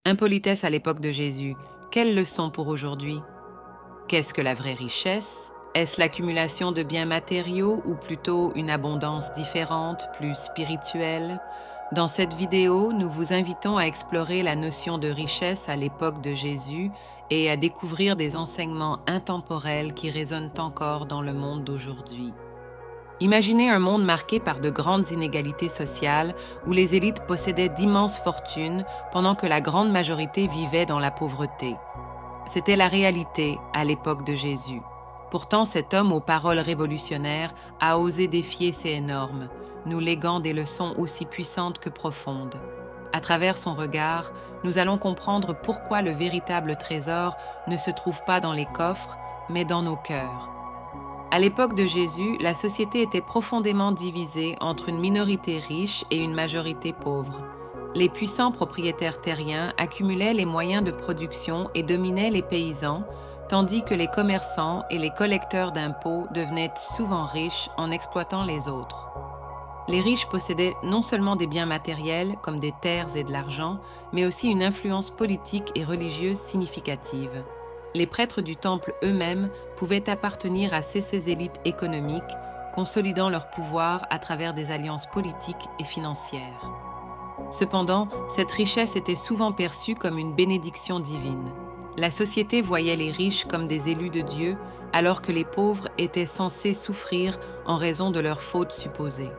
Impolitesse à l'époque de Jésus, quelle leçon pour aujourd'hui? Qu'est-ce que la vraie richesse? Est-ce l'accumulation de biens matériaux ou plutôt une abondance différente, plus spirituelle? Dans cette vidéo, nous vous invitons à explorer la notion de richesse à l'époque de Jésus et à découvrir des enseignements intemporels qui résonnent encore dans le monde d'aujourd'hui. Imaginez un monde marqué par de grandes inégalités sociales où les élites possédaient d'immenses fortunes pendant que la grande majorité vivait dans la pauvreté. C'était la réalité à l'époque de Jésus. Pourtant, cet homme aux paroles révolutionnaires a osé défier ces normes, nous léguant des leçons aussi puissantes que profondes. À travers son regard, nous allons comprendre pourquoi le véritable trésor ne se trouve pas dans les coffres, mais dans nos cœurs. À l'époque de Jésus, la société était profondément divisée entre une minorité riche et une majorité pauvre. Les puissants propriétaires terriens accumulaient les moyens de production et dominaient les paysans, tandis que les commerçants et les collecteurs d'impôts devenaient souvent riches en exploitant les autres. Les riches possédaient non seulement des biens matériels comme des terres et de l'argent, mais aussi une influence politique et religieuse significative. Les prêtres du temple eux-mêmes pouvaient appartenir à ces élites économiques, consolidant leur pouvoir à travers des alliances politiques et financières. Cependant, cette richesse était souvent perçue comme une bénédiction divine. La société voyait les riches comme des élus de Dieu, alors que les pauvres étaient censés souffrir en raison de leurs fautes supposées.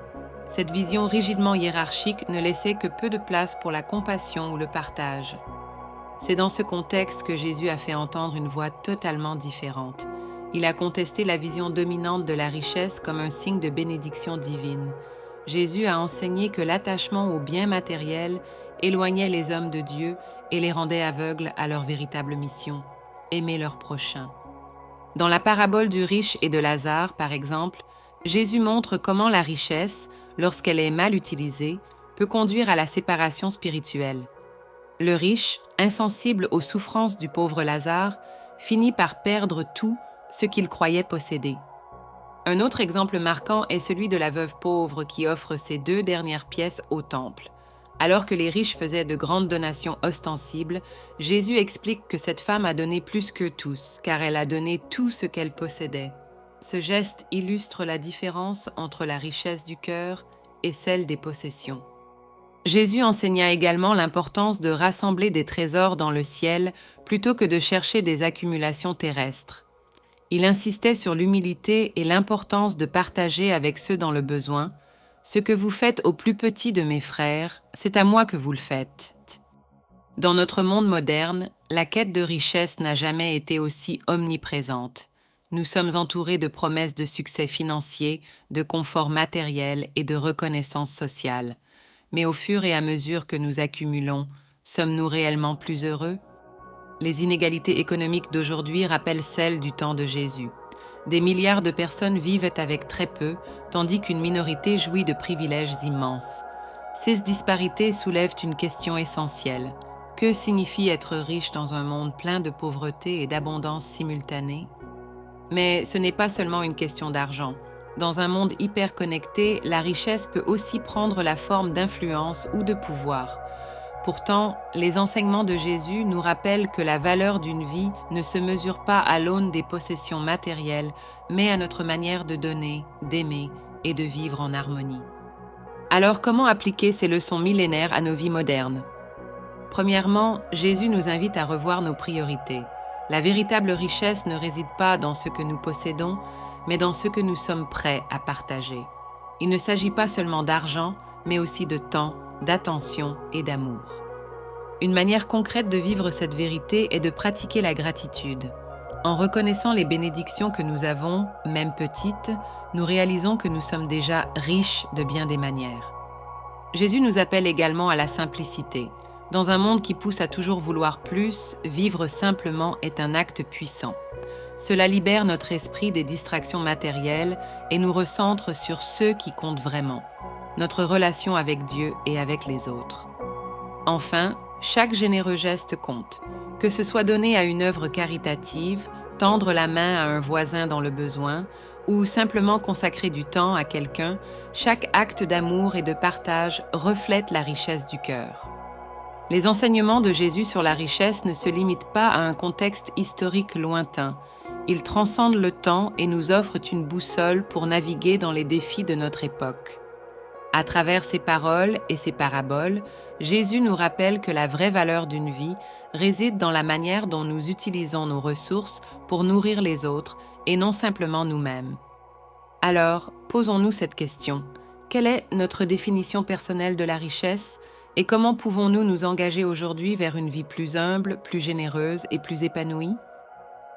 Cette vision rigidement hiérarchique ne laissait que peu de place pour la compassion ou le partage. C'est dans ce contexte que Jésus a fait entendre une voix totalement différente. Il a contesté la vision dominante de la richesse comme un signe de bénédiction divine. Jésus a enseigné que l'attachement aux biens matériels éloignait les hommes de Dieu et les rendait aveugles à leur véritable mission, aimer leur prochain. Dans la parabole du riche et de Lazare, par exemple, Jésus montre comment la richesse, lorsqu'elle est mal utilisée, peut conduire à la séparation spirituelle. Le riche, insensible aux souffrances du pauvre Lazare, finit par perdre tout ce qu'il croyait posséder. Un autre exemple marquant est celui de la veuve pauvre qui offre ses 2 dernières pièces au temple. Alors que les riches faisaient de grandes donations ostensibles, Jésus explique que cette femme a donné plus que tous, car elle a donné tout ce qu'elle possédait. Ce geste illustre la différence entre la richesse du cœur et celle des possessions. Jésus enseigna également l'importance de rassembler des trésors dans le ciel plutôt que de chercher des accumulations terrestres. Il insistait sur l'humilité et l'importance de partager avec ceux dans le besoin. « Ce que vous faites au plus petit de mes frères, c'est à moi que vous le faites. » Dans notre monde moderne, la quête de richesse n'a jamais été aussi omniprésente. Nous sommes entourés de promesses de succès financier, de confort matériel et de reconnaissance sociale. Mais au fur et à mesure que nous accumulons, sommes-nous réellement plus heureux? Les inégalités économiques d'aujourd'hui rappellent celles du temps de Jésus. Des milliards de personnes vivent avec très peu, tandis qu'une minorité jouit de privilèges immenses. Ces disparités soulèvent une question essentielle. Que signifie être riche dans un monde plein de pauvreté et d'abondance simultanée? Mais ce n'est pas seulement une question d'argent. Dans un monde hyper connecté, la richesse peut aussi prendre la forme d'influence ou de pouvoir. Pourtant, les enseignements de Jésus nous rappellent que la valeur d'une vie ne se mesure pas à l'aune des possessions matérielles, mais à notre manière de donner, d'aimer et de vivre en harmonie. Alors, comment appliquer ces leçons millénaires à nos vies modernes? Premièrement, Jésus nous invite à revoir nos priorités. La véritable richesse ne réside pas dans ce que nous possédons, mais dans ce que nous sommes prêts à partager. Il ne s'agit pas seulement d'argent, mais aussi de temps, d'attention et d'amour. Une manière concrète de vivre cette vérité est de pratiquer la gratitude. En reconnaissant les bénédictions que nous avons, même petites, nous réalisons que nous sommes déjà riches de bien des manières. Jésus nous appelle également à la simplicité. Dans un monde qui pousse à toujours vouloir plus, vivre simplement est un acte puissant. Cela libère notre esprit des distractions matérielles et nous recentre sur ceux qui comptent vraiment, notre relation avec Dieu et avec les autres. Enfin, chaque généreux geste compte, que ce soit donner à une œuvre caritative, tendre la main à un voisin dans le besoin, ou simplement consacrer du temps à quelqu'un, chaque acte d'amour et de partage reflète la richesse du cœur. Les enseignements de Jésus sur la richesse ne se limitent pas à un contexte historique lointain. Ils transcendent le temps et nous offrent une boussole pour naviguer dans les défis de notre époque. À travers ses paroles et ses paraboles, Jésus nous rappelle que la vraie valeur d'une vie réside dans la manière dont nous utilisons nos ressources pour nourrir les autres et non simplement nous-mêmes. Alors, posons-nous cette question. Quelle est notre définition personnelle de la richesse et comment pouvons-nous nous engager aujourd'hui vers une vie plus humble, plus généreuse et plus épanouie?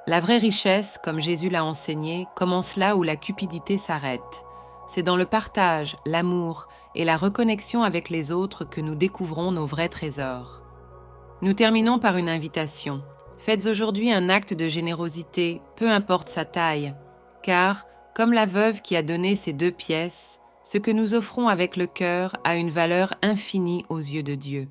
La vraie richesse, comme Jésus l'a enseigné, commence là où la cupidité s'arrête. C'est dans le partage, l'amour et la reconnexion avec les autres que nous découvrons nos vrais trésors. Nous terminons par une invitation. Faites aujourd'hui un acte de générosité, peu importe sa taille, car, comme la veuve qui a donné ses 2 pièces, ce que nous offrons avec le cœur a une valeur infinie aux yeux de Dieu.